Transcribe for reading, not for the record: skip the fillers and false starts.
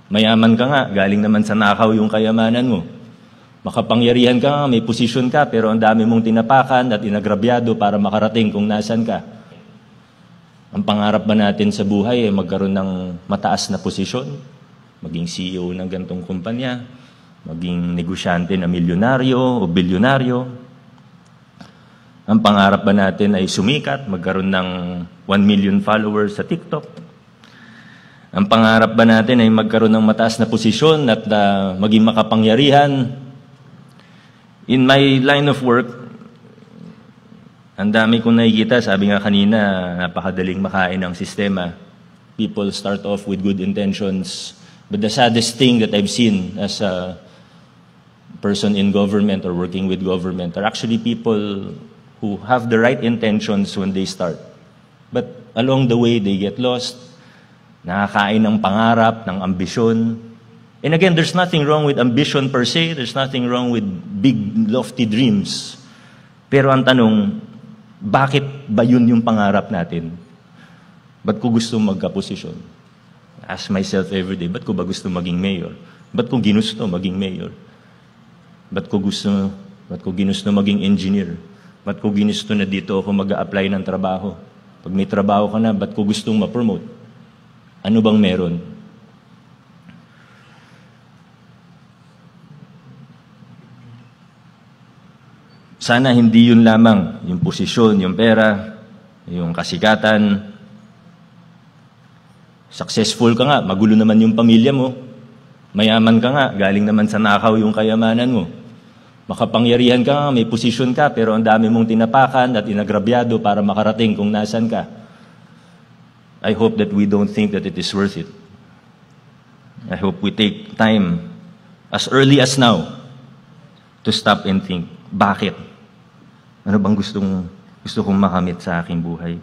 Mayaman ka nga, galing naman sa nakaw yung kayamanan mo. Makapangyarihan ka nga, may posisyon ka, pero ang dami mong tinapakan at inagrabyado para makarating kung nasan ka. Ang pangarap ba natin sa buhay ay magkaroon ng mataas na posisyon? Maging CEO ng gantong kumpanya? Maging negosyante na milyonaryo o bilyonaryo? Ang pangarap ba natin ay sumikat, magkaroon ng 1 million followers sa TikTok? Ang pangarap ba natin ay magkaroon ng mataas na posisyon at maging makapangyarihan? In my line of work, ang dami kong nakikita, sabi nga kanina, napakadaling makain ng sistema. People start off with good intentions. But the saddest thing that I've seen as a person in government or working with government are actually people who have the right intentions when they start. But along the way, they get lost. Nakakain ng pangarap, ng ambisyon. And again, there's nothing wrong with ambition per se. There's nothing wrong with big, lofty dreams. Pero ang tanong, bakit ba yun yung pangarap natin? Ba't ko gusto magkaposisyon? Ask myself every day, ba't ko ba gusto maging mayor? Ba't ko ginusto maging mayor? Ba't ko ginusto maging engineer? Ba't ko ginusto na dito ako mag-a-apply ng trabaho? Pag may trabaho ka na, ba't ko gustong ma-promote? Ano bang meron? Sana hindi yun lamang, yung posisyon, yung pera, yung kasikatan. Successful ka nga, magulo naman yung pamilya mo. Mayaman ka nga, galing naman sa nakaw yung kayamanan mo. Makapangyarihan ka nga, may posisyon ka, pero ang dami mong tinapakan at inagrabyado para makarating kung nasan ka. I hope that we don't think that it is worth it. I hope we take time, as early as now, to stop and think, bakit? Ano bang gusto kong makamit sa aking buhay?